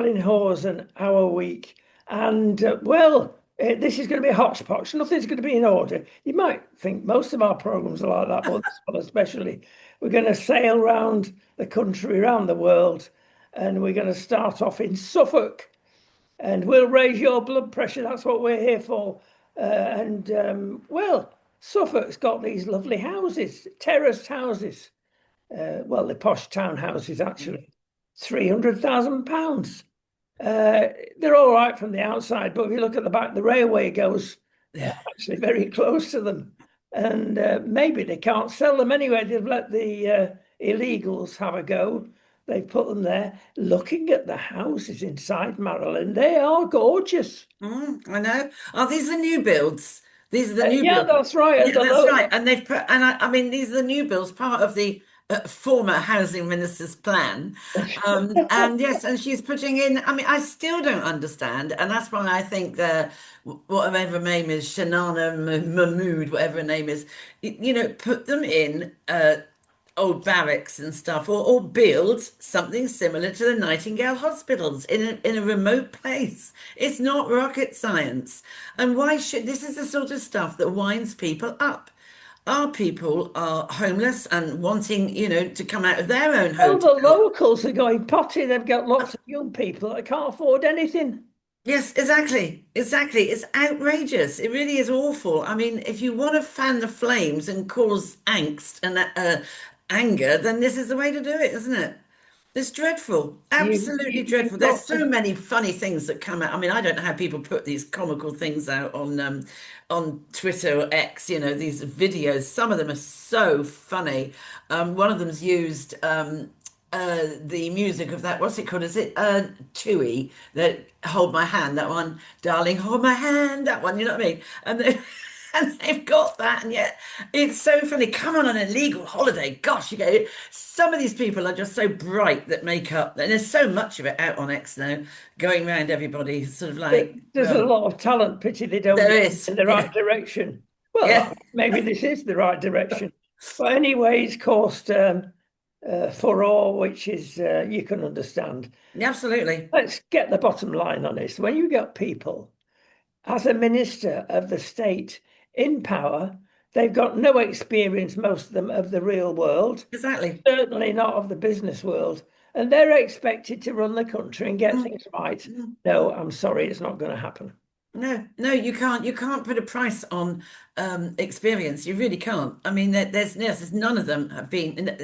Darling Hawes our week. And this is going to be a hodgepodge. Nothing's going to be in order. You might think most of our programs are like that, but this one especially. We're going to sail around the country, around the world, and we're going to start off in Suffolk. And we'll raise your blood pressure. That's what we're here for. Suffolk's got these lovely houses, terraced houses. The posh townhouses actually. £300,000. They're all right from the outside, but if you look at the back, the railway goes actually very close to them. And maybe they can't sell them anyway. They've let the illegals have a go. They've put them there. Looking at the houses inside Maryland, they are gorgeous. I know. Oh, these are the new builds. These are the new Yeah, builds. that's right. Yeah, that's right. And they've put, and I mean, these are the new builds, part of the former housing minister's plan. And yes, and she's putting in, I mean, I still don't understand. And that's why I think whatever her name is, Shanana Mahmood, whatever her name is, put them in old barracks and stuff, or build something similar to the Nightingale hospitals in a remote place. It's not rocket science. And why should this is the sort of stuff that winds people up. Our people are homeless and wanting, to come out of their own Well, the hotel. locals are going potty. They've got lots of young people that can't afford anything. Yes, exactly. Exactly. It's outrageous. It really is awful. I mean, if you want to fan the flames and cause angst and anger, then this is the way to do it, isn't it? It's dreadful. Absolutely dreadful. You've There's got so to. many funny things that come out. I mean, I don't know how people put these comical things out on Twitter or X, these videos. Some of them are so funny. One of them's used the music of that, what's it called? Is it Tui, that Hold My Hand, that one, darling, hold my hand, that one, you know what I mean? And they and they've got that, and yet it's so funny. Come on an illegal holiday. Gosh, some of these people are just so bright that make up, and there's so much of it out on X now, going around everybody, sort of like, There's a well, lot of talent. Pity they don't there go is. in the Yeah. right direction. Well, Yeah. maybe this is the right direction. But anyway, it's caused furore, which is you can understand. Absolutely. Let's get the bottom line on this. When you get people as a minister of the state in power, they've got no experience, most of them, of the real world, Exactly. certainly not of the business world, and they're expected to run the country and get Mm, things right. mm. No, I'm sorry, it's not going to happen. No, no, you can't. You can't put a price on experience. You really can't. I mean, there's none of them have been.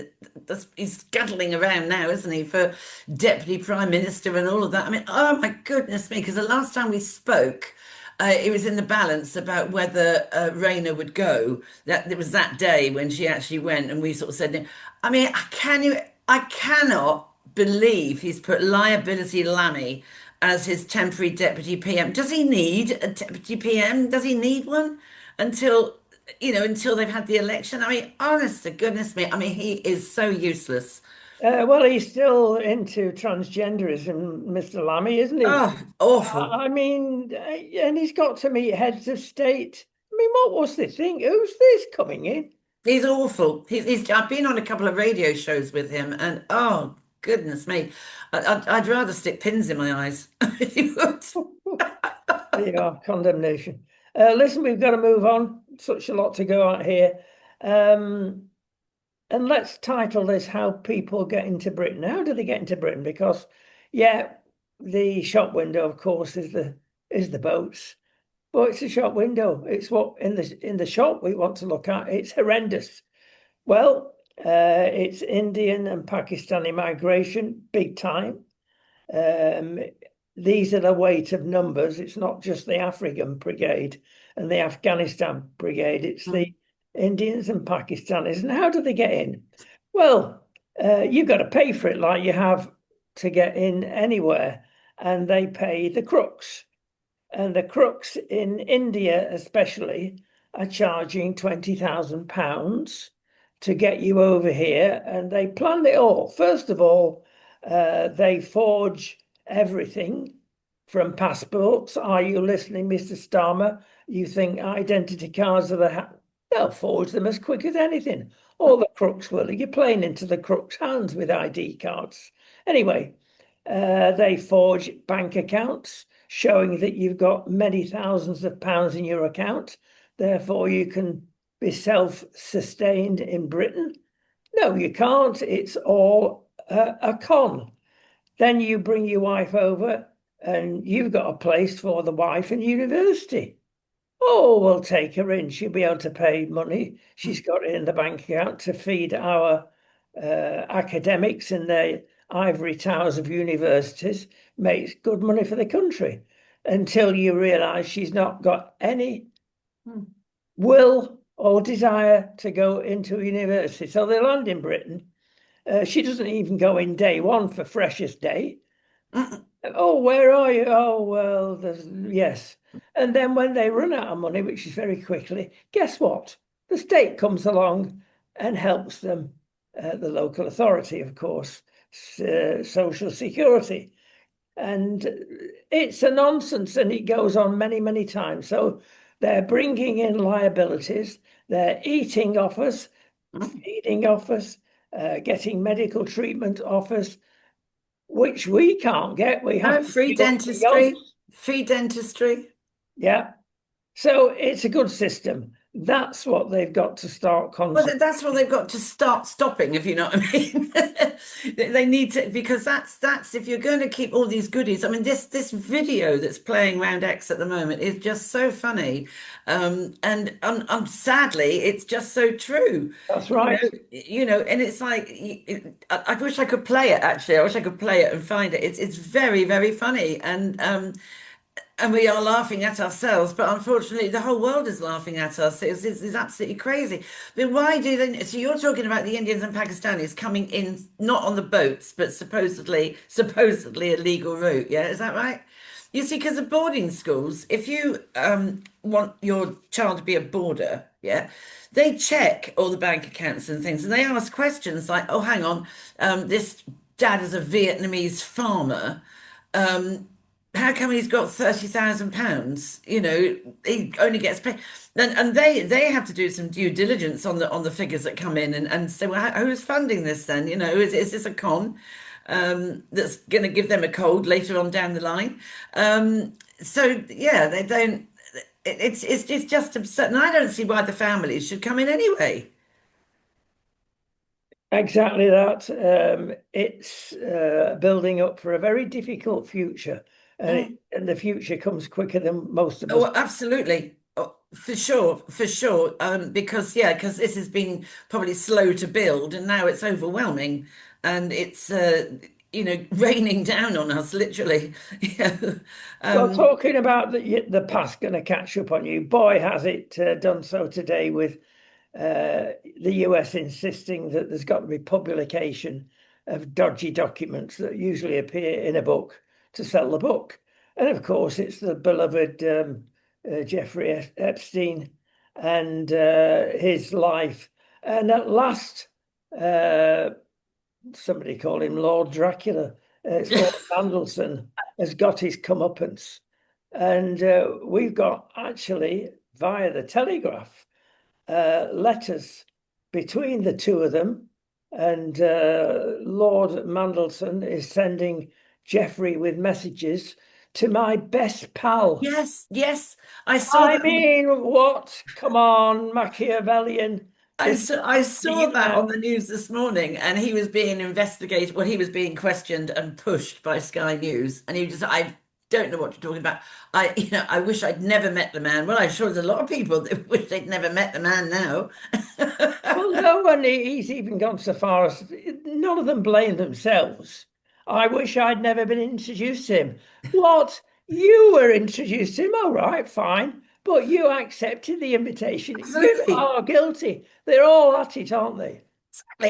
He's scuttling around now, isn't he, for deputy prime minister and all of that. I mean, oh my goodness me! Because the last time we spoke, it was in the balance about whether Rayner would go. That it was that day when she actually went, and we sort of said, no. I mean, I cannot believe he's put liability Lammy as his temporary deputy PM. Does he need a deputy PM? Does he need one until, until they've had the election? I mean, honest to goodness me, I mean, he is so useless. He's still into transgenderism, Mr. Lammy, isn't he? Oh, awful. I mean, and he's got to meet heads of state. I mean, what was the thing? Who's this coming in? He's awful. I've been on a couple of radio shows with him, and oh, goodness me, I'd rather stick pins in my eyes. He would. There you are, condemnation. Listen, we've got to move on. Such a lot to go out here. Um, and let's title this How People Get into Britain. How do they get into Britain? Because, yeah, the shop window, of course, is the boats. But it's a shop window. It's what in the shop we want to look at. It's horrendous. Well, it's Indian and Pakistani migration, big time. Um, these are the weight of numbers. It's not just the African brigade and the Afghanistan brigade. It's the Indians and Pakistanis. And how do they get in? Well, you've got to pay for it like you have to get in anywhere. And they pay the crooks. And the crooks in India, especially, are charging £20,000 to get you over here. And they planned it all. First of all, they forge everything from passports. Are you listening, Mr. Starmer? You think identity cards are they'll forge them as quick as anything. All the crooks will. You're playing into the crooks' hands with ID cards. Anyway, They forge bank accounts showing that you've got many thousands of pounds in your account. Therefore, you can be self-sustained in Britain. No, you can't. It's all a con. Then you bring your wife over and you've got a place for the wife in university. Oh, we'll take her in. She'll be able to pay money. She's got it in the bank account to feed our academics in their ivory towers of universities. Makes good money for the country until you realise she's not got any will or desire to go into university. So they land in Britain. She doesn't even go in day one for freshest day. Mm. Oh, where are you? Oh, well, yes. And then when they run out of money, which is very quickly, guess what? The state comes along and helps them, the local authority, of course, Social Security. And it's a nonsense and it goes on many, many times. So they're bringing in liabilities, they're eating off us, Mm. feeding off us, getting medical treatment off us, which we can't get. We have Oh, to free give up the dentistry, odds. free dentistry. Yeah. So it's a good system. That's what they've got to start Well, concentrating. that's what they've got to start stopping, if you know what I mean. They need to, because that's if you're going to keep all these goodies. I mean, this video that's playing around X at the moment is just so funny, and sadly, it's just so true. That's right. And it's like I wish I could play it. Actually, I wish I could play it and find it. It's very very funny, and we are laughing at ourselves, but unfortunately, the whole world is laughing at us. It's absolutely crazy. But why do they? So you're talking about the Indians and Pakistanis coming in not on the boats, but supposedly a legal route. Yeah, is that right? You see, because of boarding schools, if you want your child to be a boarder, yeah, they check all the bank accounts and things, and they ask questions like, "Oh, hang on, this dad is a Vietnamese farmer." Um, how come he's got £30,000? He only gets paid, and they have to do some due diligence on the figures that come in and say, well, who's funding this then? Is this a con that's going to give them a cold later on down the line? So yeah, they don't. It's just absurd, and I don't see why the families should come in anyway. Exactly that. It's building up for a very difficult future, Mm. and the future comes quicker than most of us. Oh, absolutely. Oh, for sure, for sure. Because this has been probably slow to build, and now it's overwhelming, and it's raining down on us, literally. Yeah. Well, Um, talking about the past going to catch up on you, boy, has it done so today with the US insisting that there's got to be publication of dodgy documents that usually appear in a book to sell the book. And of course, it's the beloved Jeffrey Epstein and his life. And at last, uh, somebody called him Lord Dracula. It's Lord Mandelson has got his comeuppance. And we've got actually via the Telegraph letters between the two of them. And Lord Mandelson is sending Jeffrey with messages to my best pal. yes, yes, I saw I that. mean, what? Come on, Machiavellian. This is I happening saw that now. on the news this morning, and he was being investigated. Well, he was being questioned and pushed by Sky News, and I don't know what you're talking about. I wish I'd never met the man. Well, I'm sure there's a lot of people that wish they'd never met the man now. Well, no one, he's even gone so far as none of them blame themselves. I wish I'd never been introduced to him. What? You were introduced to him? All right, fine. But you accepted the invitation. You Absolutely. are guilty. They're all at it, aren't they?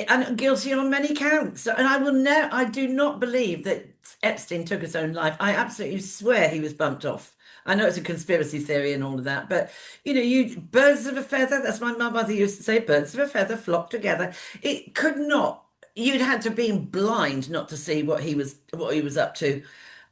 And guilty on many counts. And I do not believe that Epstein took his own life. I absolutely swear he was bumped off. I know it's a conspiracy theory and all of that, but you birds of a feather, that's my mother used to say, birds of a feather flock together. It could not, you'd had to have been blind not to see what he was up to.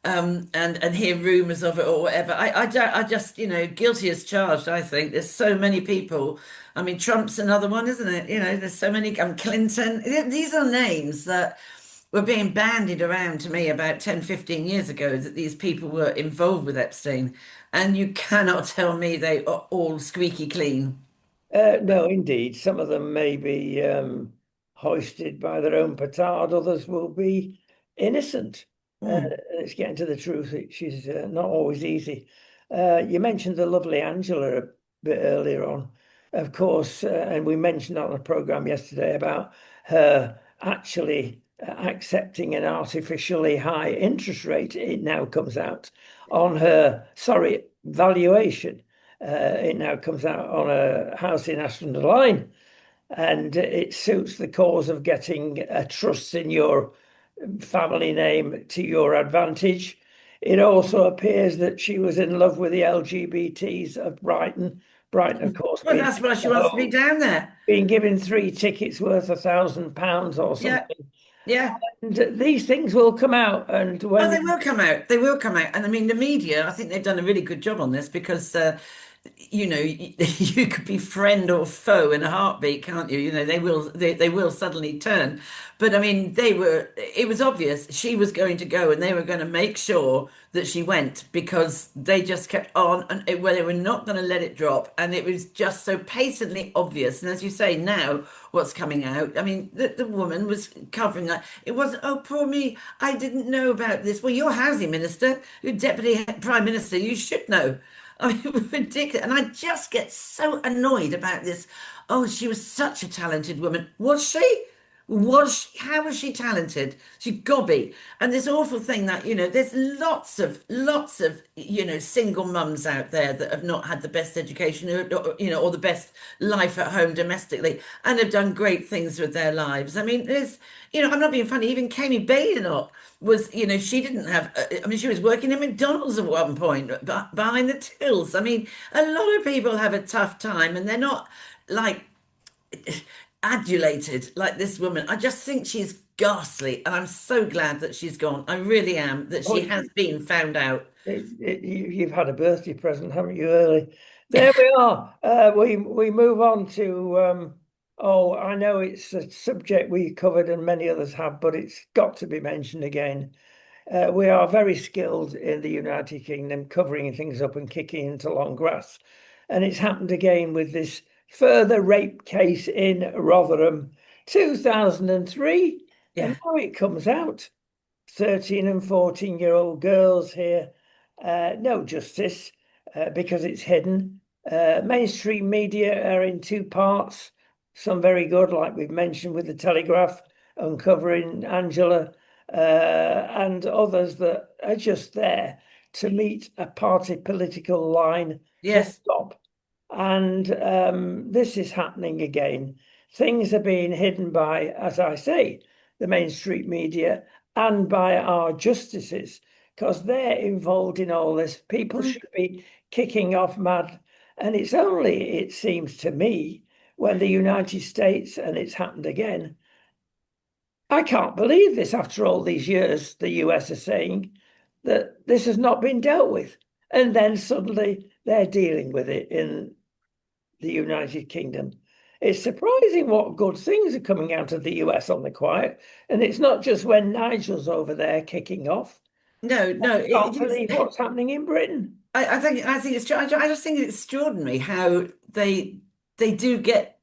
And hear rumors of it or whatever. I just, guilty as charged, I think. There's so many people. I mean, Trump's another one, isn't it? There's so many, Clinton. These are names that were being bandied around to me about 10, 15 years ago that these people were involved with Epstein. And you cannot tell me they are all squeaky clean. No, indeed. Some of them may be hoisted by their own petard, others will be innocent. Mm. And it's getting to the truth, which is not always easy. You mentioned the lovely Angela a bit earlier on, of course, and we mentioned on the program yesterday about her actually accepting an artificially high interest rate. It now comes out on her, sorry, valuation. It now comes out on a house in Ashton Line, and it suits the cause of getting a trust in your family name to your advantage. It also appears that she was in love with the LGBTs of Brighton. Brighton, of course, Well, being that's why she the wants to be home, down there. being given 3 tickets worth £1,000 or Yeah, something. yeah. And these things will come out, and Oh, when they will come out. They will come out. And I mean, the media, I think they've done a really good job on this because, you could be friend or foe in a heartbeat, can't you? They will suddenly turn. But I mean, it was obvious she was going to go and they were going to make sure that she went because they just kept on and well, they were not going to let it drop. And it was just so patently obvious. And as you say, now what's coming out, I mean, the woman was covering that. It wasn't, oh, poor me, I didn't know about this. Well, you're housing minister, you're deputy prime minister, you should know. I mean, it was ridiculous. And I just get so annoyed about this. Oh, she was such a talented woman. Was she? How was she talented? She gobby. And this awful thing that, there's lots of, single mums out there that have not had the best education or the best life at home domestically and have done great things with their lives. I mean, I'm not being funny. Even Kami Badenoch was, she didn't have, I mean, she was working in McDonald's at one point behind the tills. I mean, a lot of people have a tough time and they're not like, adulated like this woman. I just think she's ghastly, and I'm so glad that she's gone. I really am, that oh, she has been found out. you've had a birthday present, haven't you, early? There we are. We move on to oh, I know it's a subject we covered and many others have, but it's got to be mentioned again. We are very skilled in the United Kingdom covering things up and kicking into long grass. And it's happened again with this further rape case in Rotherham, 2003. And Yeah. now it comes out. 13 and 14-year-old girls here. No justice because it's hidden. Mainstream media are in two parts, some very good, like we've mentioned with the Telegraph, uncovering Angela, and others that are just there to meet a party political line full Yes. stop. And this is happening again. Things are being hidden by, as I say, the mainstream media and by our justices, because they're involved in all this. People Mm. should be kicking off mad. And it's only, it seems to me, when the United States, and it's happened again, I can't believe this after all these years, the US are saying that this has not been dealt with. And then suddenly they're dealing with it in the United Kingdom. It's surprising what good things are coming out of the US on the quiet. And it's not just when Nigel's over there kicking off. No, no, Can't it is. believe what's happening in Britain. I think it's true. I just think it's extraordinary how they do get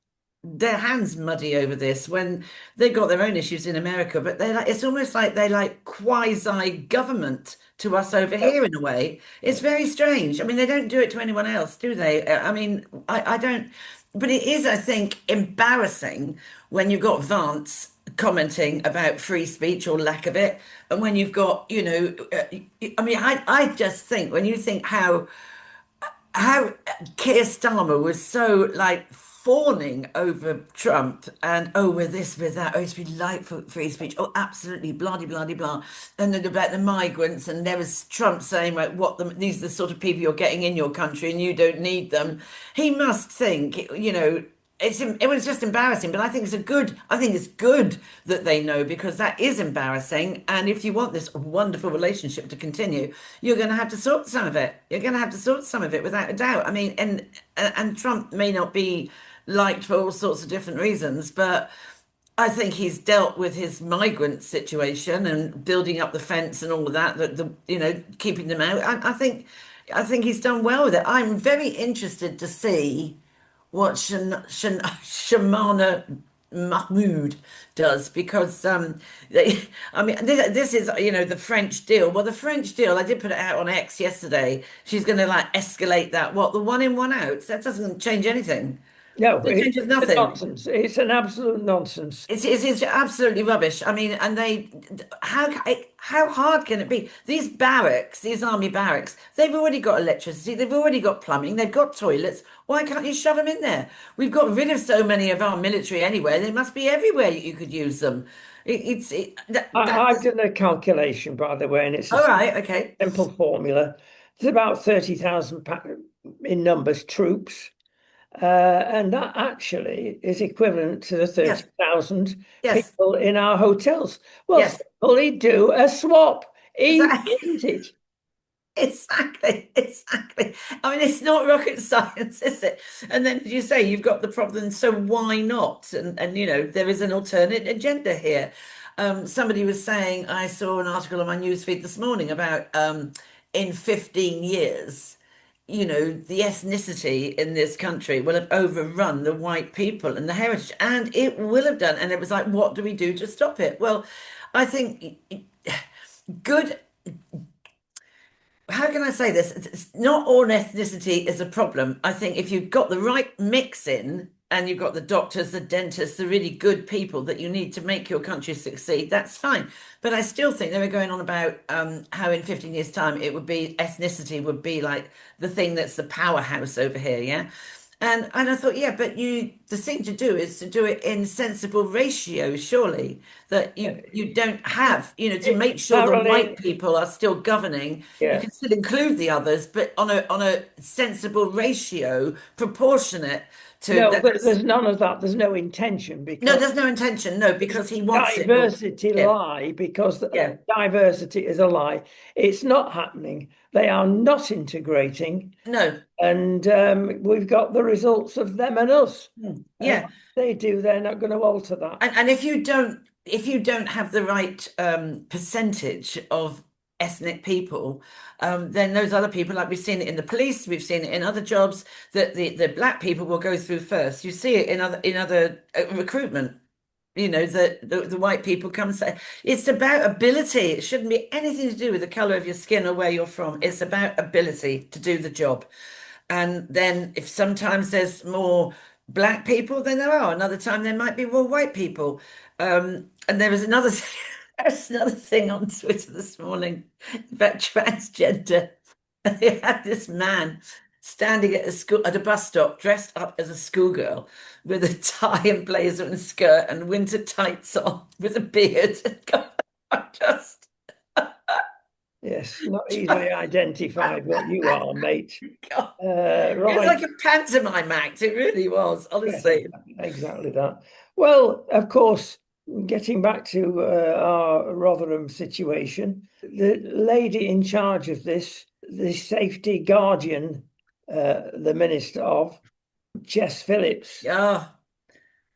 their hands muddy over this when they've got their own issues in America, but it's almost like they like quasi government to us over here in a way. It's very strange. I mean, they don't do it to anyone else, do they? I mean, I don't, but it is, I think, embarrassing when you've got Vance commenting about free speech or lack of it, and when you've got, I mean, I just think when you think how Keir Starmer was so like fawning over Trump and oh, with this, with that, oh, it's been like for free speech, oh, absolutely, blah, blah, blah, blah. And then about the migrants, and there was Trump saying, like, these are the sort of people you're getting in your country and you don't need them. He must think, it was just embarrassing, but I think it's good that they know because that is embarrassing. And if you want this wonderful relationship to continue, you're going to have to sort some of it. You're going to have to sort some of it without a doubt. I mean, and Trump may not be liked for all sorts of different reasons, but I think he's dealt with his migrant situation and building up the fence and all of that, keeping them out. I think he's done well with it. I'm very interested to see what Shamana Mahmood does because I mean, this is the French deal. Well, the French deal, I did put it out on X yesterday. She's going to like escalate that. What, the one in, one out? That doesn't change anything. No, It changes it's a nothing. nonsense. It's an absolute nonsense. It's absolutely rubbish. I mean, and how hard can it be? These barracks, these army barracks, they've already got electricity, they've already got plumbing, they've got toilets. Why can't you shove them in there? We've got rid of so many of our military anyway. They must be everywhere you could use them. I've done a calculation, by the way, and it's a All right, okay. simple formula. There's about 30,000 in numbers troops, and that actually is equivalent to the Yes, 30,000 yes, people in our hotels. Well, yes. simply do a swap. Easy, Exactly. isn't it? Exactly, exactly. I mean, it's not rocket science, is it? And then, as you say, you've got the problem, so why not? And there is an alternate agenda here. Somebody was saying, I saw an article on my newsfeed this morning about in 15 years, the ethnicity in this country will have overrun the white people and the heritage, and it will have done. And it was like, what do we do to stop it? Well, I think good. How can I say this? Not all ethnicity is a problem. I think if you've got the right mix in and you've got the doctors, the dentists, the really good people that you need to make your country succeed, that's fine. But I still think they were going on about how in 15 years' time it would be ethnicity would be like the thing that's the powerhouse over here, yeah? And I thought, yeah, but the thing to do is to do it in sensible ratios, surely, that you don't have, to make sure the white Caroline, people are still governing. You yeah. can still include the others, but on a sensible ratio, proportionate to No, that. there's none of that. There's no intention No, because there's no intention, no, it's because he wants it. diversity Yeah, lie because yeah, diversity is a lie. It's not happening. They are not integrating, no, and we've got the results of them and us. And yeah. what they do, they're not going to alter that. And if you don't have the right percentage of ethnic people, then those other people, like we've seen it in the police, we've seen it in other jobs, that the black people will go through first. You see it in other recruitment. That the white people come and say it's about ability. It shouldn't be anything to do with the color of your skin or where you're from. It's about ability to do the job. And then if sometimes there's more black people than there are, another time there might be more white people. And there was another thing, there's another thing on Twitter this morning about transgender. And they had this man standing at a bus stop dressed up as a schoolgirl with a tie and blazer and skirt and winter tights on with a beard. And God, I just Yes, not easily identified what you are, mate. God. It was Right. like a pantomime act. It really was, Yes, honestly. exactly that. Well, of course, getting back to our Rotherham situation, the lady in charge of this, the safety guardian, the Minister of, Jess Phillips. Yeah.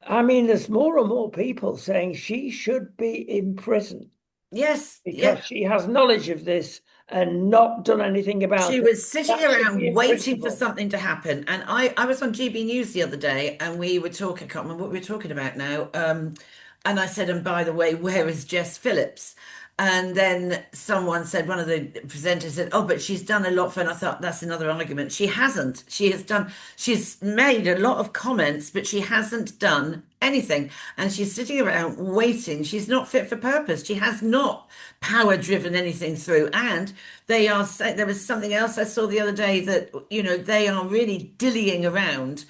I mean, there's more and more people saying she should be in prison Yes. Yeah. because she has knowledge of this and not done anything She about it. was sitting That should be around in waiting for principle. something to happen. And I was on GB News the other day and we were talking, I can't remember what we were talking about now. And I said, and by the way, where is Jess Phillips? And then someone said, one of the presenters said, oh, but she's done a lot for, and I thought that's another argument. She hasn't. She's made a lot of comments, but she hasn't done anything. And she's sitting around waiting. She's not fit for purpose. She has not power driven anything through. And there was something else I saw the other day that, they are really dillying around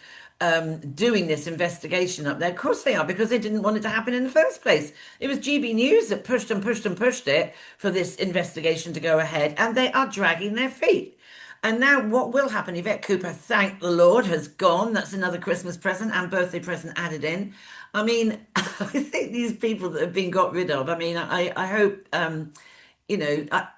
doing this investigation up there. Of course they are, because they didn't want it to happen in the first place. It was GB News that pushed and pushed and pushed it for this investigation to go ahead, and they are dragging their feet. And now what will happen? Yvette Cooper, thank the Lord, has gone. That's another Christmas present and birthday present added in. I mean, I think these people that have been got rid of, I mean, I hope, you know, I,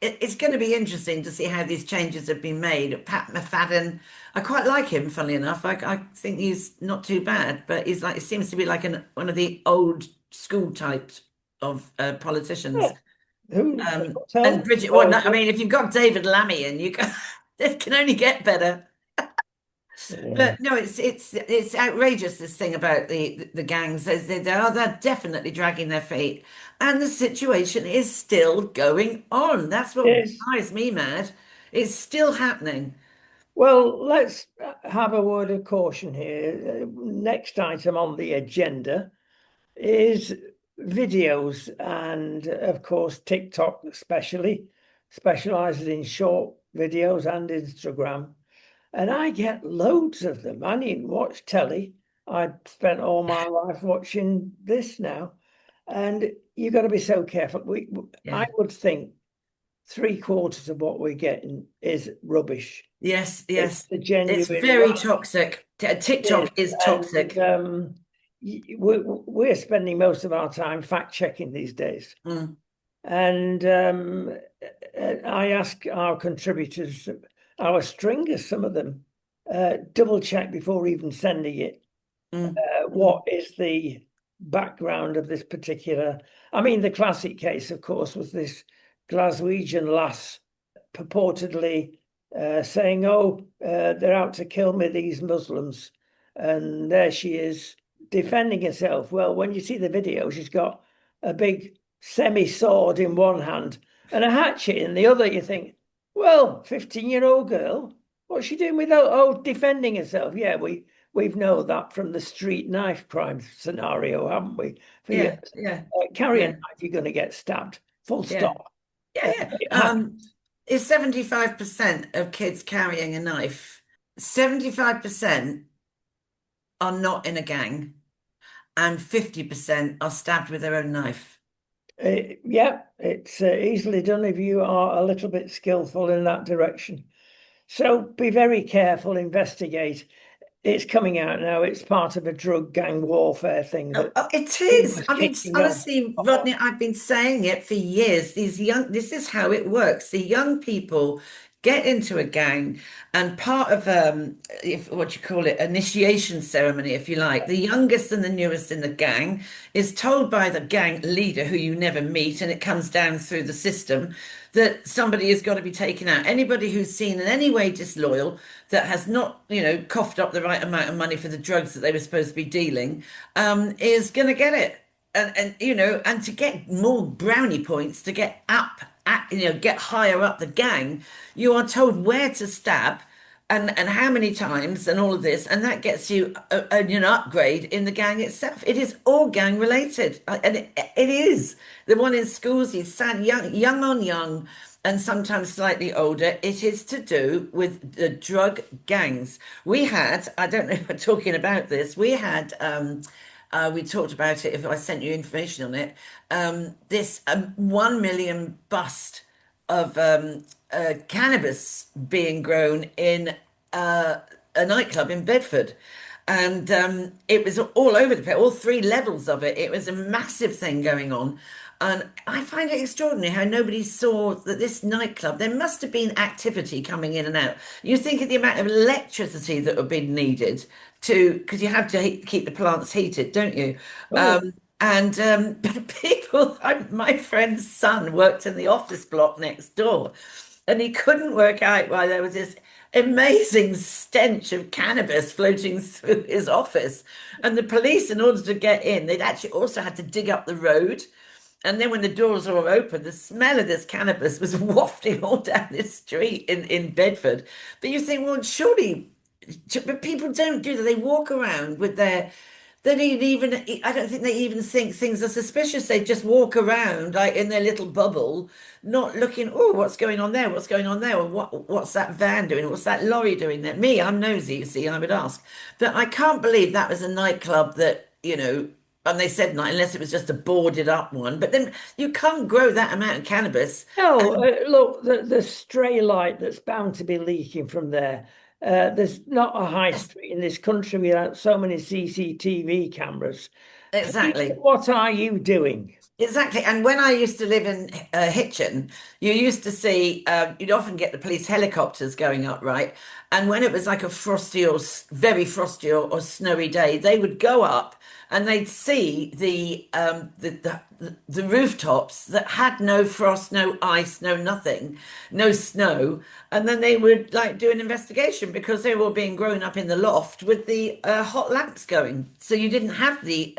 it's going to be interesting to see how these changes have been made. Pat McFadden, I quite like him, funnily enough. I think he's not too bad, but he's like, he seems to be like one of the old school types of Yeah. politicians. Who And tell? Bridget, well, no, I mean, if you've got David Lammy in, you can, it can only get better. Yeah. But no, it's outrageous, this thing about the gangs. They're definitely dragging their feet, and the situation is still going on. That's what Yes. drives me mad. It's still happening. Well, let's have a word of caution here. Next item on the agenda is videos, and of course, TikTok especially specializes in short videos and Instagram. And I get loads of them. I needn't watch telly. I spent all my life watching this now. And you've got to be so careful. I Yeah. would think three-quarters of what we're getting is rubbish. Yes, It's yes. the It's genuine very right toxic. is. TikTok is And toxic. we're spending most of our time fact checking these days. Mm, And I ask our contributors, our stringers, some of them, double check before even sending it. mm, mm, What is the background of this particular? I mean, the classic case, of course, was this Glaswegian lass purportedly saying, "Oh, they're out to kill me, these Muslims," and there she is defending herself. Well, when you see the video, she's got a big semi-sword in one hand and a hatchet in the other. You think, well, 15-year-old girl, what's she doing with defending herself? Yeah, we've known that from the street knife crime scenario, haven't we? For years. yeah, yeah, Carry a yeah, knife, you're going to get stabbed. Full yeah, stop. yeah, yeah. It happens. Is 75% of kids carrying a knife? 75% are not in a gang, and 50% are stabbed with their own knife. Yeah, it's easily done if you are a little bit skillful in that direction. So be very careful, investigate. It's coming out now. It's part of a drug gang warfare thing Oh, that oh, it is. is I mean, kicking off. honestly, Rodney, I've been saying it for years. This is how it works. The young people get into a gang, and part of if what you call it, initiation ceremony, if you like, the youngest and the newest in the gang is told by the gang leader, who you never meet, and it comes down through the system, that somebody has got to be taken out. Anybody who's seen in any way disloyal, that has not, coughed up the right amount of money for the drugs that they were supposed to be dealing, is going to get it. And to get more brownie points, to get get higher up the gang, you are told where to stab and how many times and all of this, and that gets you an upgrade in the gang itself. It is all gang related, and it is. The one in schools is sad, young on young, and sometimes slightly older. It is to do with the drug gangs. I don't know if we're talking about this, we talked about it if I sent you information on it. This 1 million bust of cannabis being grown in a nightclub in Bedford. And it was all over the place, all three levels of it. It was a massive thing going on. And I find it extraordinary how nobody saw that this nightclub, there must have been activity coming in and out. You think of the amount of electricity that would be needed because you have to keep the plants heated, don't you? Oh, yeah. But my friend's son worked in the office block next door, and he couldn't work out why there was this amazing stench of cannabis floating through his office. And the police, in order to get in, they'd actually also had to dig up the road. And then when the doors were open, the smell of this cannabis was wafting all down this street in Bedford. But you think, well, surely, but people don't do that. They walk around with they don't even, I don't think they even think things are suspicious. They just walk around like in their little bubble, not looking, oh, what's going on there? What's going on there? Or what's that van doing? What's that lorry doing there? Me, I'm nosy, you see, I would ask. But I can't believe that was a nightclub and they said not unless it was just a boarded up one. But then you can't grow that amount of cannabis. No, look, the stray light that's bound to be leaking from there. There's not a high Yes, street in this country without so many CCTV cameras. Please, exactly. what are you doing? Exactly. And when I used to live in Hitchin, you used to see, you'd often get the police helicopters going up, right? And when it was like a frosty or very frosty or snowy day, they would go up and they'd see the rooftops that had no frost, no ice, no nothing, no snow. And then they would like do an investigation because they were being grown up in the loft with the hot lamps going. So you didn't have the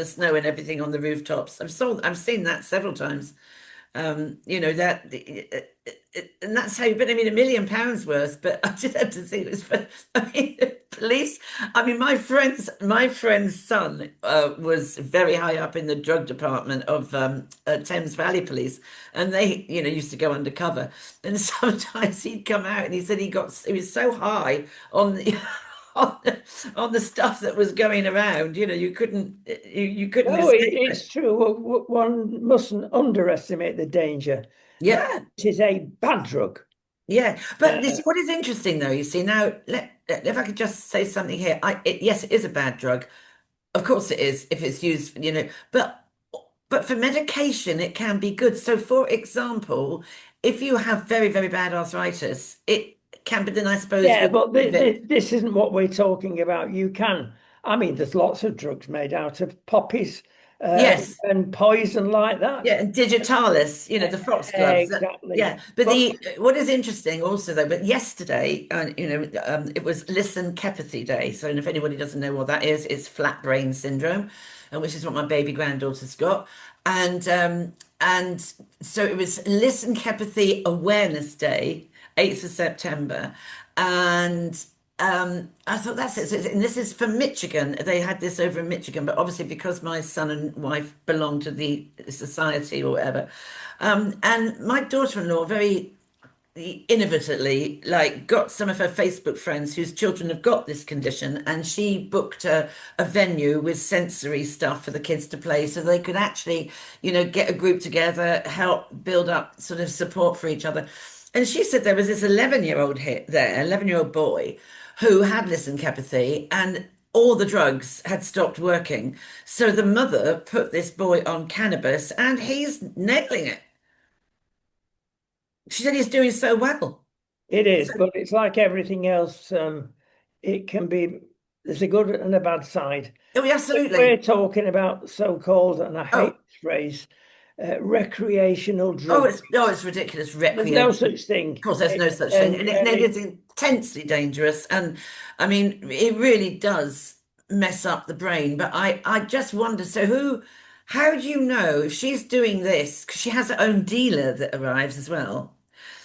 snow and everything on the rooftops. I've seen that several times. And that's how. But I mean, £1 million worth. But I just have to think it was. I mean, police. I mean, my friend's son was very high up in the drug department of Thames Valley Police, and they, used to go undercover. And sometimes he'd come out, and he said he was so high on the. On the stuff that was going around, you couldn't No, escape it's it. true. One mustn't underestimate the danger. Yeah. It is a bad drug. Yeah, but Uh, this what is interesting though, you see, now if I could just say something here, yes, it is a bad drug. Of course it is if it's used, but for medication it can be good. So for example, if you have very, very bad arthritis, it can, but then I suppose yeah, with but with it. this isn't what we're talking about. I mean, there's lots of drugs made out of poppies Yes. and poison like that. Yeah, and digitalis, the foxgloves. Exactly. Yeah, but But the what is interesting also though, but yesterday, it was Listen Kepathy Day. So if anybody doesn't know what that is, it's flat brain syndrome, and which is what my baby granddaughter's got. And so it was Listen Kepathy Awareness Day, 8th of September, and I thought that's it. And this is for Michigan. They had this over in Michigan, but obviously because my son and wife belong to the society or whatever, and my daughter-in-law very innovatively like got some of her Facebook friends whose children have got this condition, and she booked a venue with sensory stuff for the kids to play, so they could actually, get a group together, help build up sort of support for each other. And she said there was this 11-year-old hit there, 11-year-old boy who had lysanthropy and all the drugs had stopped working. So the mother put this boy on cannabis and he's nailing it. She said he's doing so well. it is, So, but it's like everything else. It can be, there's a good and a bad side. oh, We're absolutely. talking about so-called, and I hate Oh, this phrase, recreational oh, drug it's use. ridiculous. There's no Recreation. such thing. Of course, there's no such thing, And and it is intensely dangerous. And I mean, it really does mess up the brain. But I just wonder. So how do you know if she's doing this? Because she has her own dealer that arrives as well.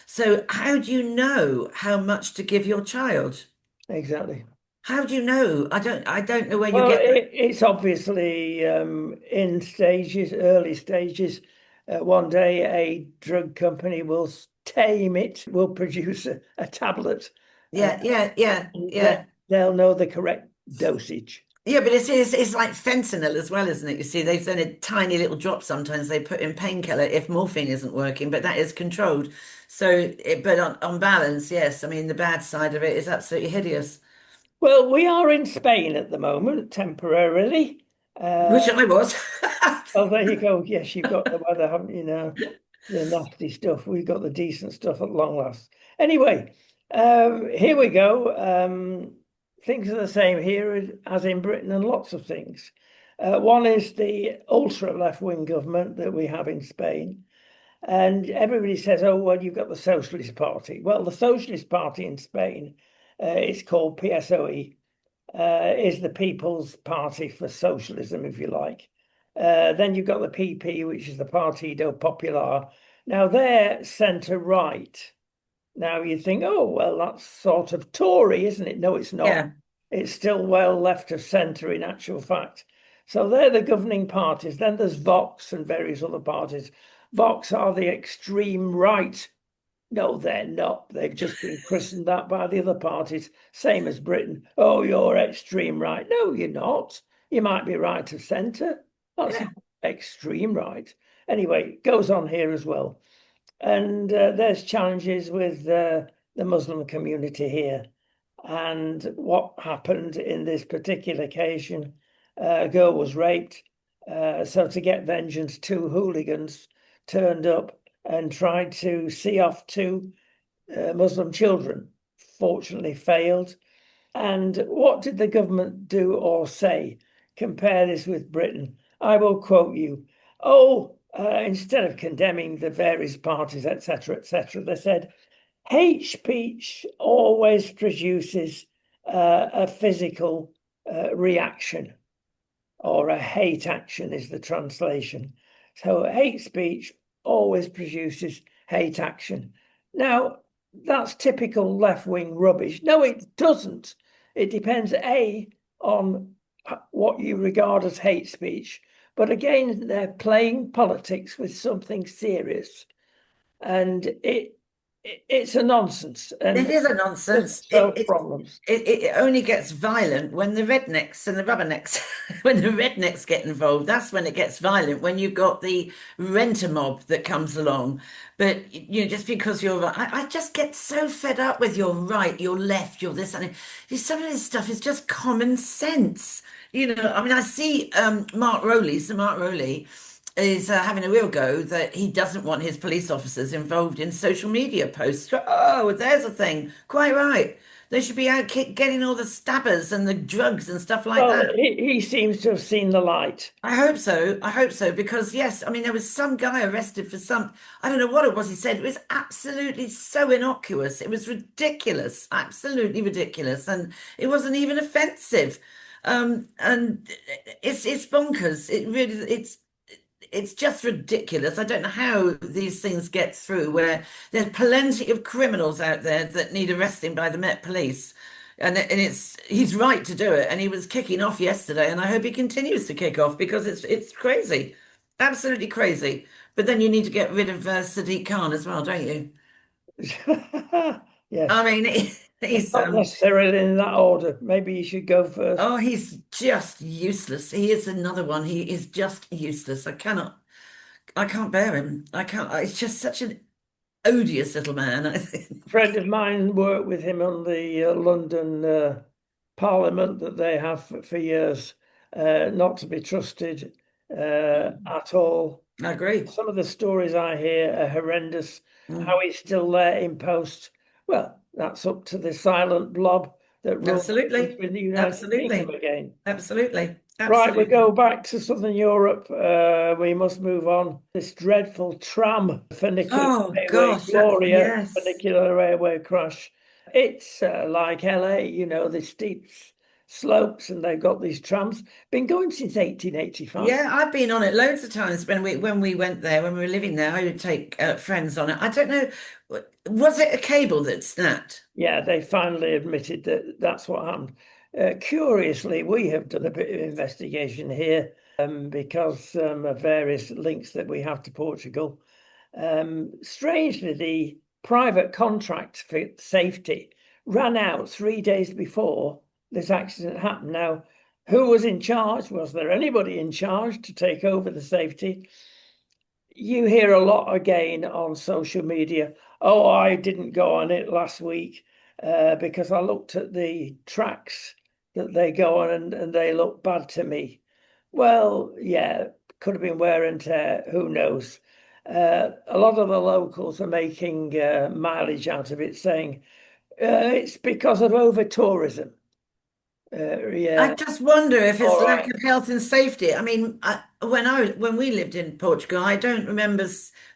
So how do you know how much to give your child? exactly. How do you know? I don't know where you Well, get that. it's obviously in stages, early stages. One day, a drug company will tame it, will produce a tablet, uh, Yeah, yeah, yeah, and then yeah. they'll know the correct dosage. Yeah, but it's like fentanyl as well, isn't it? You see, they've done a tiny little drop sometimes they put in painkiller if morphine isn't working, but that is controlled. But on balance, yes, I mean, the bad side of it is absolutely hideous, Well, we are in Spain at the moment, temporarily. Uh, which I was. oh, there you go. Yes, you've got the weather, haven't you now? The nasty stuff. We've got the decent stuff at long last. Anyway, here we go. Things are the same here as in Britain and lots of things. One is the ultra left-wing government that we have in Spain. And everybody says, oh, well, you've got the Socialist Party. Well, the Socialist Party in Spain, it's called PSOE, is the People's Party for Socialism, if you like. Then you've got the PP, which is the Partido Popular. Now they're centre right. Now you think, oh, well, that's sort of Tory, isn't it? No, it's not. Yeah, It's still well left of centre in actual fact. So they're the governing parties. Then there's Vox and various other parties. Vox are the extreme right. No, they're not. They've just been christened that by the other parties, same as Britain. Oh, you're extreme right. No, you're not. You might be right of centre. That's yeah, not extreme right. Anyway, it goes on here as well. And there's challenges with the Muslim community here. And what happened in this particular occasion, a girl was raped. So to get vengeance, two hooligans turned up and tried to see off two Muslim children. Fortunately, failed. And what did the government do or say? Compare this with Britain. I will quote you. Oh, instead of condemning the various parties, etc., they said, hate speech always produces a physical reaction, or a hate action is the translation. So hate speech always produces hate action. Now, that's typical left-wing rubbish. No, it doesn't. It depends, A, on what you regard as hate speech. But again, they're playing politics with something serious. And it's a nonsense. It And is a it doesn't nonsense. solve problems. It only gets violent when the rednecks and the rubbernecks, when the rednecks get involved. That's when it gets violent. When you've got the renter mob that comes along. But you know, just because you're right, I just get so fed up with your right, your left, your this, and some of this stuff is just common sense. You know, I mean, I see Mark Rowley, Sir Mark Rowley is having a real go that he doesn't want his police officers involved in social media posts. Oh, there's a thing. Quite right. They should be out getting all the stabbers and the drugs and stuff like Well, that. he seems to have seen the light. I hope so. I hope so because yes, I mean there was some guy arrested for some, I don't know what it was he said. It was absolutely so innocuous. It was ridiculous, absolutely ridiculous, and it wasn't even offensive. And it's bonkers. It's just ridiculous. I don't know how these things get through where there's plenty of criminals out there that need arresting by the Met Police. And it's he's right to do it. And he was kicking off yesterday, and I hope he continues to kick off because it's crazy. Absolutely crazy. But then you need to get rid of Sadiq Khan as well, don't you? I Yes, mean, he's not necessarily in that order. Maybe you should go first. oh, he's just useless. He is another one. He is just useless. I can't bear him. I can't. It's just such an odious little man, I think. A friend of mine worked with him on the London Parliament that they have for years. Not to be trusted at all. I agree. Some of the stories I hear are horrendous. How Mm. he's still there in post. Well, that's up to the silent blob that runs Absolutely. in the United Kingdom Absolutely. again. Absolutely. Right, we Absolutely. go back to Southern Europe. We must move on. This dreadful tram funicular Oh railway, gosh, that's Gloria yes. funicular railway crash. It's like LA, the steep slopes, and they've got these trams. Been going since 1885. Yeah, I've been on it loads of times when we went there, when we were living there, I would take friends on it. I don't know, was it a cable that snapped? Yeah, they finally admitted that that's what happened. Curiously, we have done a bit of investigation here because of various links that we have to Portugal. Strangely, the private contract for safety ran out 3 days before this accident happened. Now, who was in charge? Was there anybody in charge to take over the safety? You hear a lot again on social media. Oh, I didn't go on it last week because I looked at the tracks that they go on and they look bad to me. Well, yeah, could have been wear and tear. Who knows? A lot of the locals are making mileage out of it, saying it's because of over tourism. I Yeah, just wonder if it's all lack right. of health and safety. I mean, when we lived in Portugal, I don't remember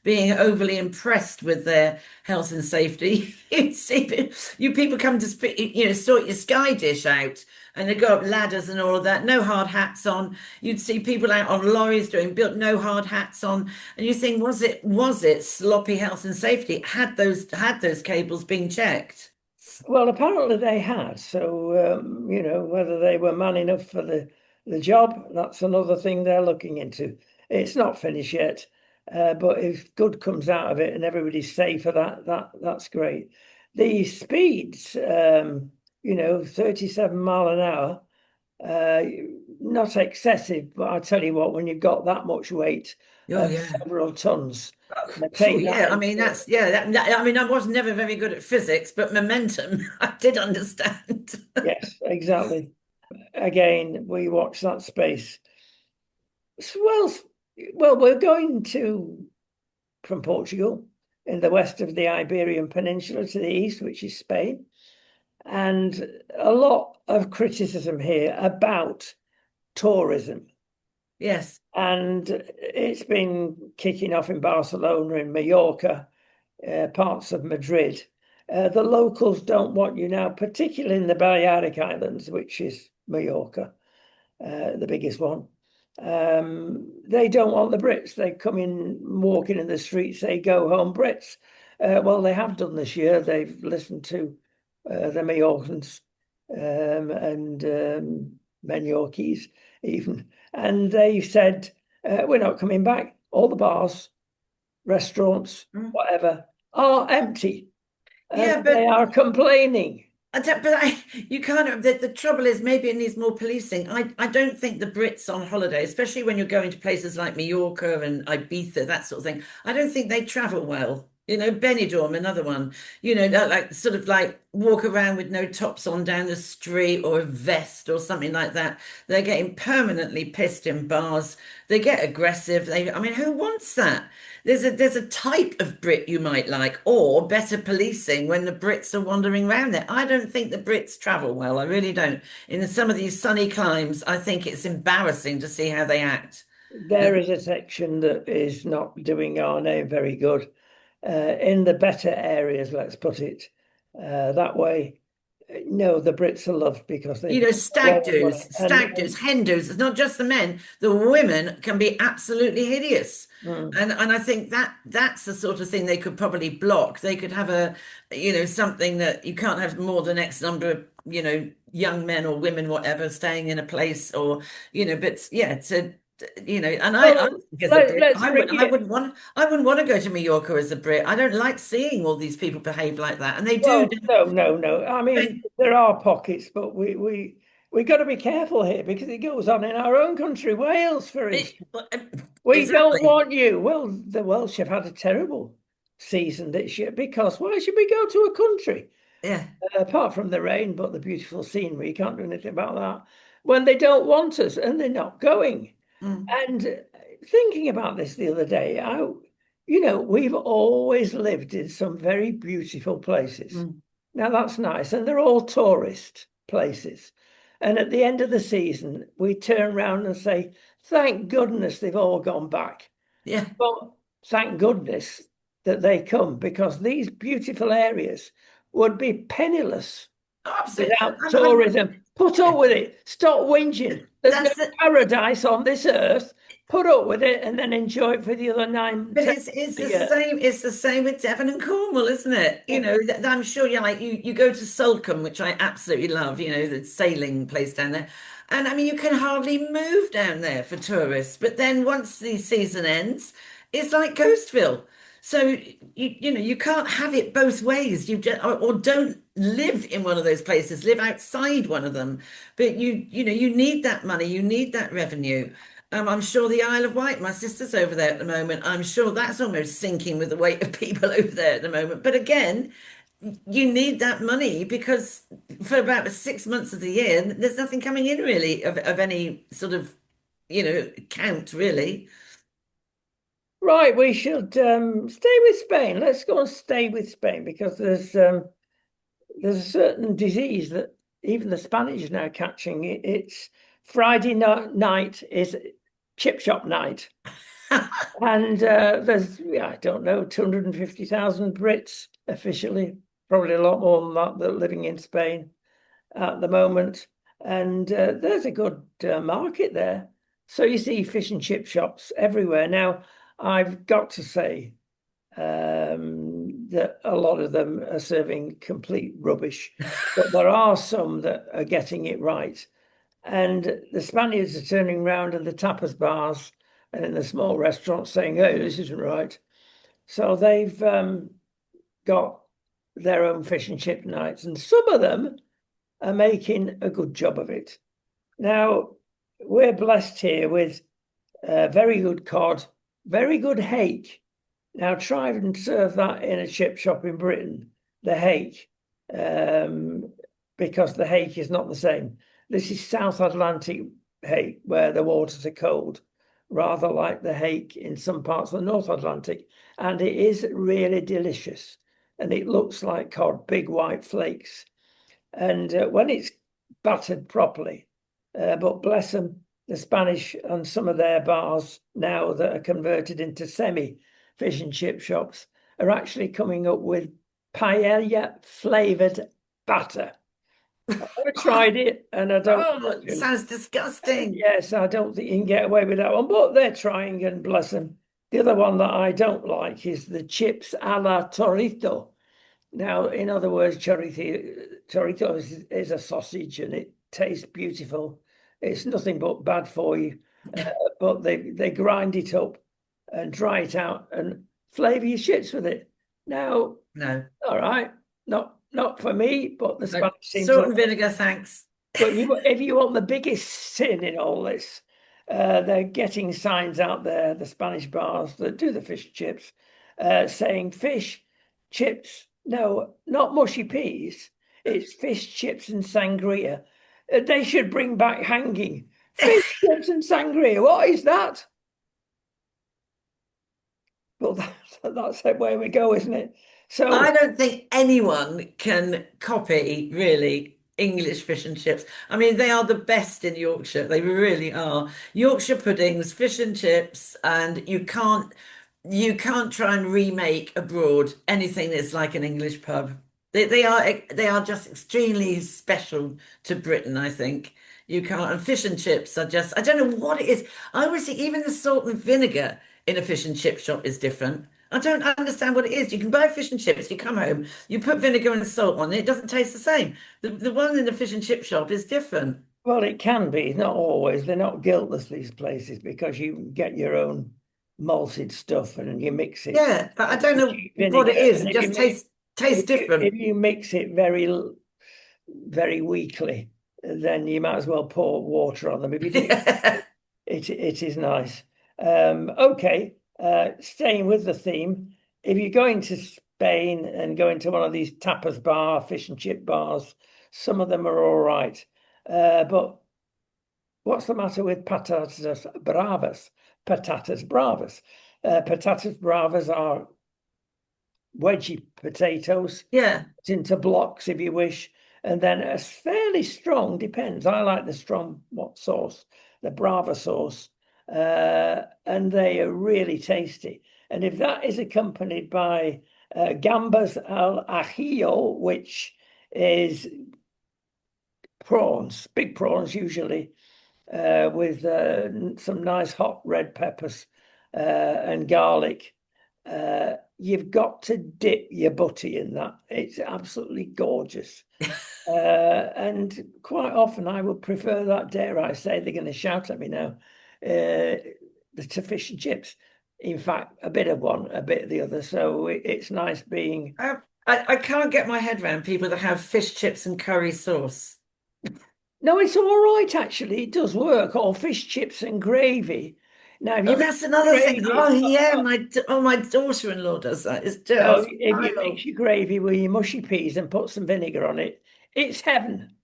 being overly impressed with their health and safety. You see, you people come to sort your sky dish out, and they go up ladders and all of that. No hard hats on. You'd see people out on lorries doing built, no hard hats on, and you think, was it sloppy health and safety? Had those cables been checked? Well, apparently they had. So, whether they were man enough for the job, that's another thing they're looking into. It's not finished yet, but if good comes out of it and everybody's safe for that's great. The speeds, 37 mile an hour, uh, not excessive, but I tell you what, when you've got that much weight, Oh yeah. several tons, Oh, take yeah, that I mean into that's yeah. I mean I was never very good at physics, but momentum I did understand. yes, exactly. Again, we watch that space. Well, well, we're going to from Portugal in the west of the Iberian Peninsula to the east, which is Spain, and a lot of criticism here about tourism. Yes. And it's been kicking off in Barcelona, in Mallorca, parts of Madrid. The locals don't want you now, particularly in the Balearic Islands, which is Mallorca, the biggest one. They don't want the Brits. They come in walking in the streets, they go home Brits. Well, they have done this year. They've listened to the Mallorcans and Menorquis even, and they said, we're not coming back. All the bars, restaurants, whatever, are empty. Yeah, They are complaining. you kind of the trouble is maybe it needs more policing. I don't think the Brits on holiday, especially when you're going to places like Mallorca and Ibiza, that sort of thing, I don't think they travel well. You know, Benidorm, another one, like sort of like walk around with no tops on down the street or a vest or something like that. They're getting permanently pissed in bars. They get aggressive. I mean, who wants that? There's a type of Brit you might like, or better policing when the Brits are wandering around there. I don't think the Brits travel well. I really don't. In some of these sunny climes, I think it's embarrassing to see how they act. There is a section that is not doing our name very good. In the better areas, let's put it that way. No, the Brits are loved because they've got a lot of money. Stag do's, hen do's. It's not just the men. The women can be absolutely hideous. Mm. And I think that's the sort of thing they could probably block. They could have something that you can't have more than X number of, young men or women, whatever, staying in a place or, but yeah, and I Well, think as a Brit, let's bring it. I wouldn't want to go to Mallorca as a Brit. I don't like seeing all these people behave like that. And they do. Well, no. I mean, there are pockets, but we got to be careful here because it goes on in our own country, Wales, for instance. We don't Exactly. want you. Well, the Welsh have had a terrible season this year because why should we go to a country, Yeah. apart from the rain, but the beautiful scenery? You can't do anything about that when they don't want us and they're not going. Mm, And thinking about this the other day, we've always lived in some very beautiful places. mm. Now that's nice, and they're all tourist places. And at the end of the season, we turn around and say, thank goodness they've all gone back. Yeah. But thank goodness that they come because these beautiful areas would be penniless Absolutely. without tourism. Put up with it. Stop whinging. There's no That's the, paradise on this earth. Put up with it and then enjoy it for the other nine, but 10 it's a the year. same. It's the same with Devon and Cornwall, isn't it? I'm sure you're like you go to Sulcombe, which I absolutely love. The sailing place down there, and I mean you can hardly move down there for tourists. But then once the season ends, it's like Ghostville. So you can't have it both ways. You just or don't live in one of those places. Live outside one of them. But you need that money. You need that revenue. I'm sure the Isle of Wight, my sister's over there at the moment. I'm sure that's almost sinking with the weight of people over there at the moment. But again, you need that money because for about 6 months of the year, there's nothing coming in really of any sort of, count really. Right, we should stay with Spain. Let's go and stay with Spain because there's a certain disease that even the Spanish are now catching. It's Friday night is chip shop night. And there's, I don't know, 250,000 Brits officially, probably a lot more than that are living in Spain at the moment. And there's a good market there. So you see fish and chip shops everywhere. Now, I've got to say that a lot of them are serving complete rubbish, but there are some that are getting it right. And the Spaniards are turning around in the tapas bars and in the small restaurants saying, hey, this isn't right. So they've got their own fish and chip nights, and some of them are making a good job of it. Now, we're blessed here with very good cod, very good hake. Now, try and serve that in a chip shop in Britain, the hake, because the hake is not the same. This is South Atlantic hake, where the waters are cold. rather like the hake in some parts of the North Atlantic, and it is really delicious. And it looks like cod, big white flakes. And when it's battered properly, but bless them, the Spanish and some of their bars now that are converted into semi fish and chip shops are actually coming up with paella flavored batter. I've tried it and I don't Oh, it sounds disgusting. yes, I don't think you can get away with that one, but they're trying and bless them. The other one that I don't like is the chips a la Torito. Now, in other words, chorizo is a sausage and it tastes beautiful. It's nothing but bad for you, but they grind it up and dry it out and flavour your shits with it. Now, No, all right, not for me, but the no. Spanish seem to. Salt and vinegar, thanks. But if you want the biggest sin in all this, they're getting signs out there, the Spanish bars that do the fish and chips, saying fish, chips, no, not mushy peas. It's fish, chips, and sangria. They should bring back hanging. Fish, chips, and sangria. What is that? Well, that's where we go, isn't it? So, I don't think anyone can copy really English fish and chips. I mean, they are the best in Yorkshire. They really are. Yorkshire puddings, fish and chips, and you can't try and remake abroad anything that's like an English pub. They are just extremely special to Britain, I think. You can't, and fish and chips are just, I don't know what it is. I always think even the salt and vinegar in a fish and chip shop is different. I don't understand what it is. You can buy fish and chips, you come home, you put vinegar and salt on it, it doesn't taste the same. The one in the fish and chip shop is different. well, it can be, not always. They're not guiltless, these places, because you get your own malted stuff and you mix it Yeah, but I don't with know cheap what vinegar. it is. And It if just tastes if different. you mix it very weakly, then you might as well pour water on them. If you do it is nice. Okay, staying with the theme, if you're going to Spain and going to one of these tapas bar, fish and chip bars, some of them are all right. But what's the matter with patatas bravas? Patatas bravas. Patatas bravas are wedgie potatoes Yeah. into blocks if you wish, and then a fairly strong, depends. I like the strong what sauce, the Brava sauce, and they are really tasty. And if that is accompanied by gambas al ajillo, which is prawns, big prawns usually, with some nice hot red peppers and garlic. You've got to dip your butty in that. It's absolutely gorgeous. And quite often I would prefer that, dare I say, they're going to shout at me now, to fish and chips. In fact, a bit of one, a bit of the other. So it's nice being. I can't get my head around people that have fish chips and curry sauce. No, it's all right, actually. It does work. Or fish chips and gravy. Now, if Oh, you mix that's another thing. gravy, Oh, yeah, my daughter-in-law does that. It's no, just, if I you know. mix your gravy with your mushy peas and put some vinegar on it, it's heaven.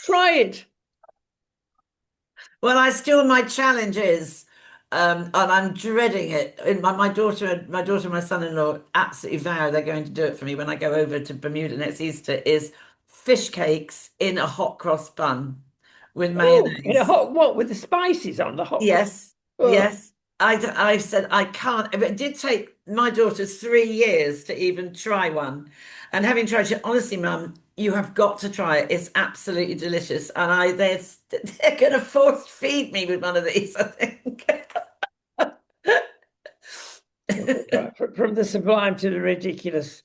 Try it. Well, my challenge is, and I'm dreading it. And my daughter and my son-in-law absolutely vow they're going to do it for me when I go over to Bermuda next Easter, is fish cakes in a hot cross bun with Oh, in a mayonnaise. hot what with the spices on the hot cross. Yes, Oh, yes. I said I can't. It did take my daughter 3 years to even try one. And having tried it, honestly, Mum, you have got to try it. It's absolutely delicious. And they're going to force feed me with one of these, I think. right. From the sublime to the ridiculous,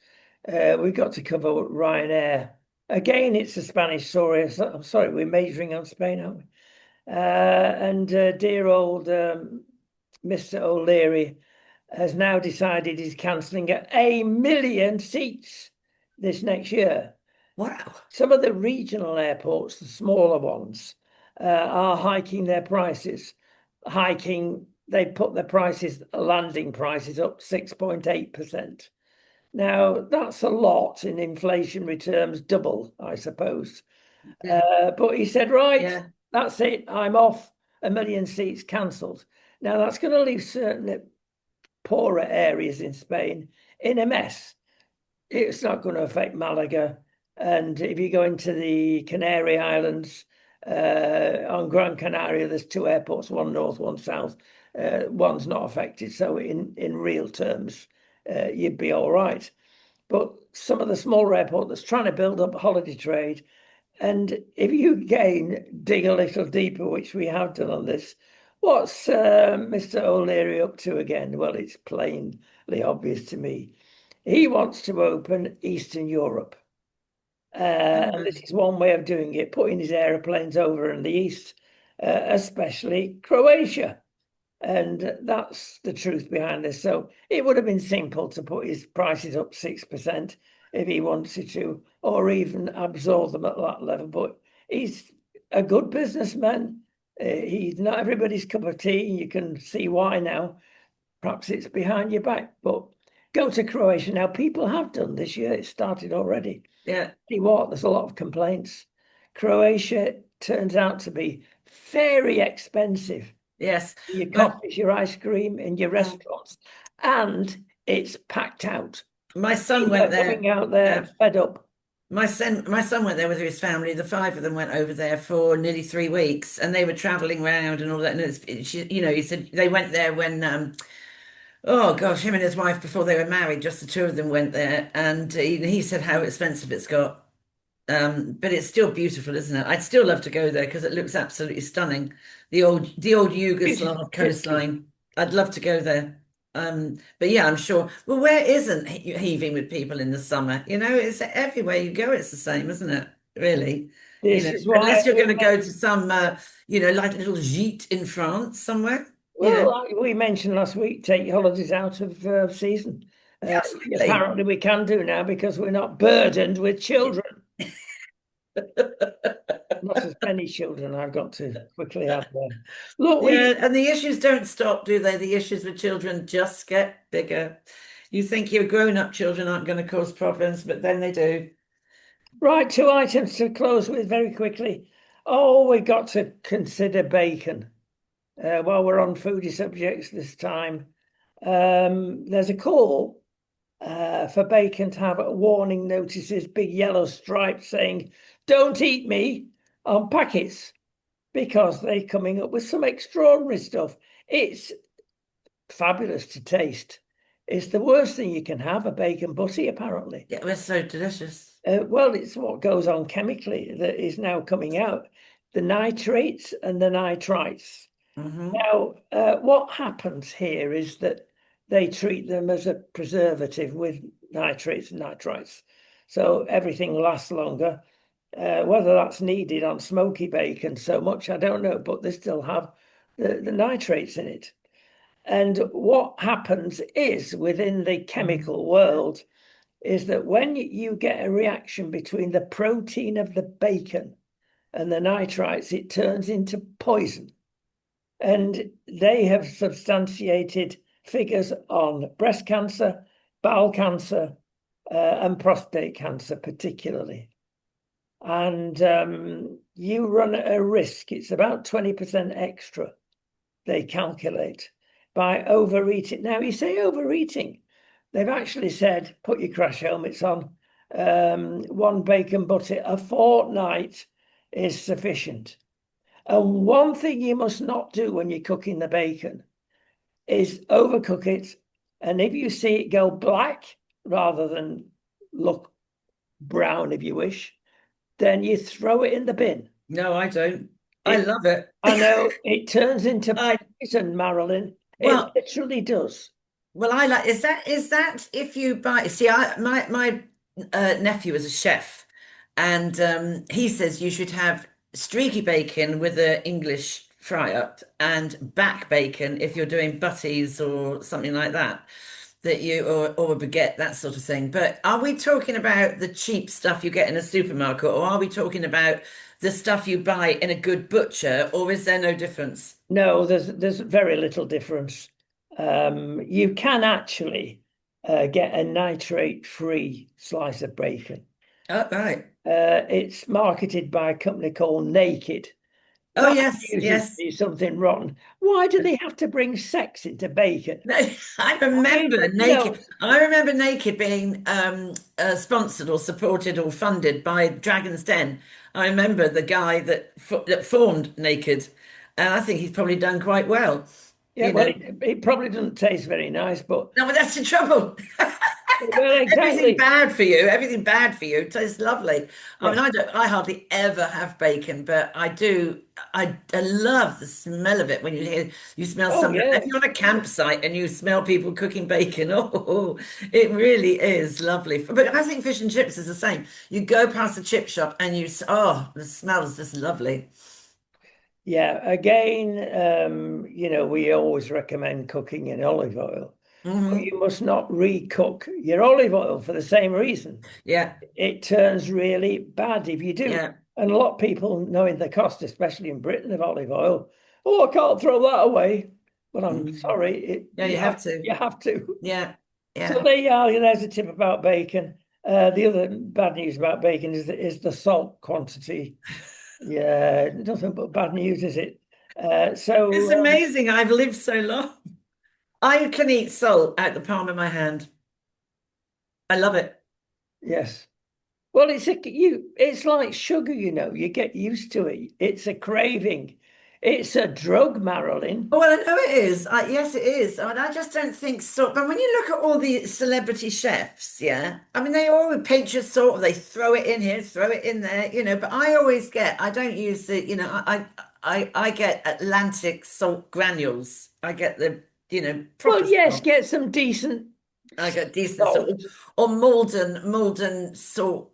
we've got to cover Ryanair. Again, it's a Spanish story. I'm sorry, we're majoring on Spain, aren't we? And dear old Mr. O'Leary has now decided he's cancelling 1 million seats this next year. Wow. Some of the regional airports, the smaller ones, are hiking their prices. They put their prices, landing prices up 6.8%. Now, that's a lot in inflationary terms, double, I suppose. Yeah. But he said, right, Yeah. that's it, I'm off. 1 million seats cancelled. Now that's going to leave certain poorer areas in Spain in a mess. It's not going to affect Malaga. And if you go into the Canary Islands, on Gran Canaria, there's two airports, one north, one south. One's not affected. So in real terms, you'd be all right. But some of the smaller airports that's trying to build up a holiday trade, and if you again dig a little deeper, which we have done on this, what's Mr. O'Leary up to again? Well, it's plainly obvious to me. He wants to open Eastern Europe. And this is one way of doing it, putting his aeroplanes over in the east, especially Croatia. And that's the truth behind this. So it would have been simple to put his prices up 6% if he wanted to, or even absorb them at that level. But he's a good businessman. He's not everybody's cup of tea. You can see why now. Perhaps it's behind your back, but go to Croatia. Now, people have done this year. It started already. Yeah. See what? There's a lot of complaints. Croatia turns out to be very expensive. Yes. Your My, coffees, your ice cream, and your restaurants, and it's packed out. my son People went are there. coming out there Yeah. fed up. My son went there with his family. The five of them went over there for nearly 3 weeks, and they were traveling around and all that. And he said they went there when, oh gosh, him and his wife before they were married, just the two of them went there, and he said how expensive it's got. But it's still beautiful, isn't it? I'd still love to go there because it looks absolutely stunning. The old Yugoslav coastline. I'd love to go there. But yeah, I'm sure. Well, where isn't heaving with people in the summer? It's everywhere you go, it's the same, isn't it? Really. This is why Unless you're going to go to some, like little gîte in France somewhere. well, like we mentioned last week, take your holidays out of season. Yeah, absolutely. Apparently, we can do now because we're not burdened with children. Not as many children I've got to quickly have there. Look, Yeah, and the issues don't stop, do they? The issues with children just get bigger. You think your grown-up children aren't going to cause problems, but then they do. right, two items to close with very quickly. Oh, we got to consider bacon. While we're on foodie subjects this time, there's a call for bacon to have warning notices, big yellow stripes saying, "Don't eat me" on packets because they're coming up with some extraordinary stuff. It's fabulous to taste. It's the worst thing you can have, a bacon butty, apparently. Yeah, it was so delicious. Well, it's what goes on chemically that is now coming out, the nitrates and the nitrites. Hmm. Now, what happens here is that they treat them as a preservative with nitrates and nitrites. So everything lasts longer. Whether that's needed on smoky bacon so much, I don't know, but they still have the nitrates in it. And what happens is within the chemical world is that when you get a reaction between the protein of the bacon and the nitrites, it turns into poison. And they have substantiated figures on breast cancer, bowel cancer, and prostate cancer, particularly. And you run a risk, it's about 20% extra, they calculate, by overeating. Now, you say overeating, they've actually said put your crash helmets on. One bacon butty a fortnight is sufficient. And one thing you must not do when you're cooking the bacon is overcook it. And if you see it go black rather than look brown, if you wish, then you throw it in the bin. No, I don't. I love it. I know it turns into I poison, Marilyn. It well, literally does. well, I like. Is that if you buy? See, my nephew is a chef, and he says you should have streaky bacon with an English fry up and back bacon if you're doing butties or something like that. Or a baguette, that sort of thing. But are we talking about the cheap stuff you get in a supermarket, or are we talking about the stuff you buy in a good butcher, or is there no difference? No, there's very little difference. You can actually get a nitrate-free slice of bacon. Oh, right. It's marketed by a company called Naked. Oh, That yes, amuses yes. me, something rotten. Why do they have to bring sex into bacon? No, I I mean, remember you know, Naked. I remember Naked being sponsored or supported or funded by Dragon's Den. I remember the guy that formed Naked, and I think he's probably done quite well. yeah, You well, know, it probably doesn't taste very nice, but no, but that's the trouble. well, Everything exactly. bad for you, everything bad for you tastes lovely. I mean, Yes. I hardly ever have bacon, but I do. I love the smell of it when you smell Oh, something. If yes. you're on a campsite and you smell people cooking bacon, oh, it really is lovely. But I think fish and chips is the same. You go past the chip shop and oh, the smell is just lovely. Yeah. Again, we always recommend cooking in olive oil, but Hmm. you must not recook your olive oil for the same reason. Yeah, It turns really bad if you do. yeah. And a lot of people, knowing the cost, especially in Britain, of olive oil, oh, I can't throw that away. But I'm Mm. sorry, Yeah, you have to. you have to. Yeah, So yeah. there you are. There's a tip about bacon. The other bad news about bacon is the salt quantity. Yeah, nothing but bad news, is it? It's amazing. I've lived so long. I can eat salt out the palm of my hand. I love it. yes. Well, it's like sugar, you get used to it. It's a craving. It's a drug, Marilyn. Oh, well, I know it is. Yes, it is. I mean, I just don't think salt. But when you look at all the celebrity chefs, yeah, I mean, they all pinch of salt. They throw it in here, throw it in there, But I don't use I get Atlantic salt granules. I get the, Well, proper yes, salt. get some decent I get decent salt salt or Malden salt.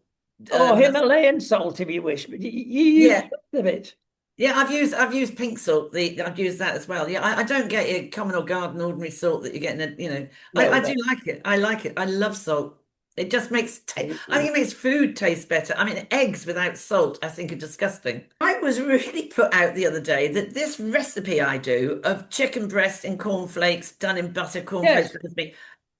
or That's, Himalayan salt if you wish, but you use yeah. some of it. Yeah, I've used pink salt. I've used that as well. Yeah, I don't get your common or garden ordinary salt that you get in a. I No, do like it. I like it. I love salt. It just makes ta I think no. it makes food taste better. I mean, eggs without salt, I think are disgusting. I was really put out the other day that this recipe I do of chicken breast and cornflakes done in butter, cornflakes Yes. with me.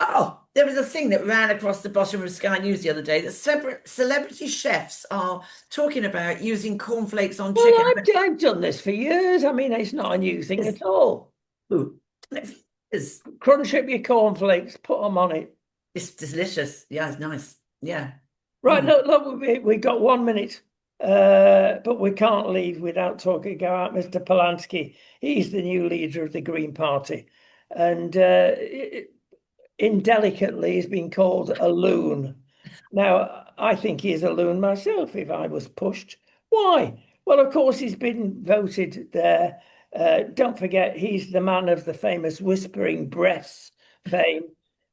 Oh, there was a thing that ran across the bottom of Sky News the other day that celebrity chefs are talking about using cornflakes on Well, chicken. I've done this for years. I mean, it's not a new thing It's, at all. ooh, it is. Crunch up your cornflakes, put them on it. It's delicious. Yeah, it's nice. Yeah. Right, Mm. look, we got 1 minute, but we can't leave without talking about Mr. Polanski. He's the new leader of the Green Party, and indelicately he's been called a loon. Now, I think he's a loon myself if I was pushed. Why? Well, of course, he's been voted there. Don't forget, he's the man of the famous whispering breaths fame.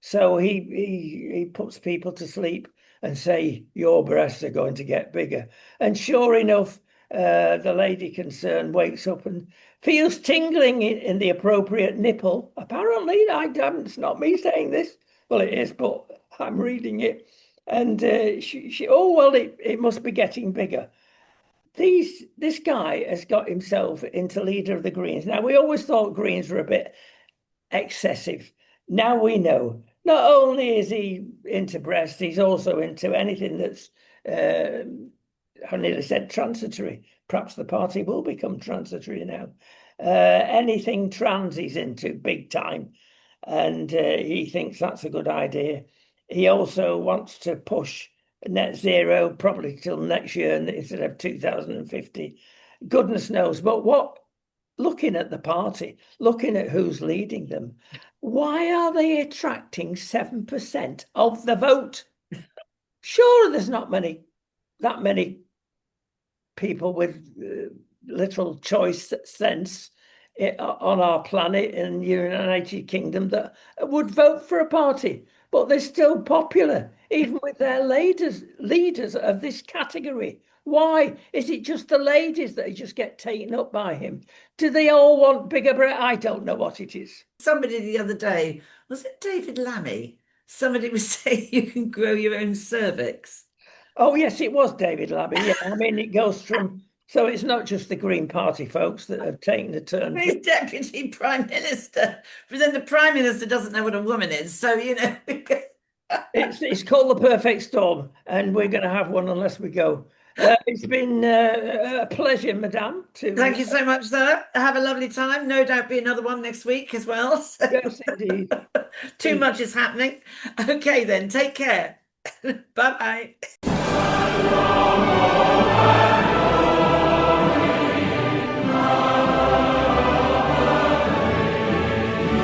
So he puts people to sleep and say, your breasts are going to get bigger. And sure enough, the lady concerned wakes up and feels tingling in the appropriate nipple. Apparently, it's not me saying this. Well, it is, but I'm reading it. And oh, well, it must be getting bigger. This guy has got himself into leader of the Greens. Now, we always thought Greens were a bit excessive. Now we know. Not only is he into breast, he's also into anything that's, I nearly said transitory. Perhaps the party will become transitory now. Anything trans he's into big time. And he thinks that's a good idea. He also wants to push net zero probably till next year instead of 2050. Goodness knows. But looking at the party, looking at who's leading them, why are they attracting 7% of the vote? Surely there's not that many people with little choice sense on our planet in the United Kingdom that would vote for a party, but they're still popular, even with their leaders of this category. Why? Is it just the ladies that just get taken up by him? Do they all want bigger breasts? I don't know what it is. Somebody the other day, was it David Lammy? Somebody was saying you can grow your own cervix. Oh, yes, it was David Labby. Yeah, I mean, it goes from, so it's not just the Green Party folks that have taken a turn for He's deputy prime minister, but then the prime minister doesn't know what a woman is. So, it's called the perfect storm, and we're going to have one unless we go. It's been a pleasure, Madame. Thank you so much, sir. Have a lovely time. No doubt be another one next week as well. So Yes, indeed. too much is happening. Okay, then. Take care. Bye bye.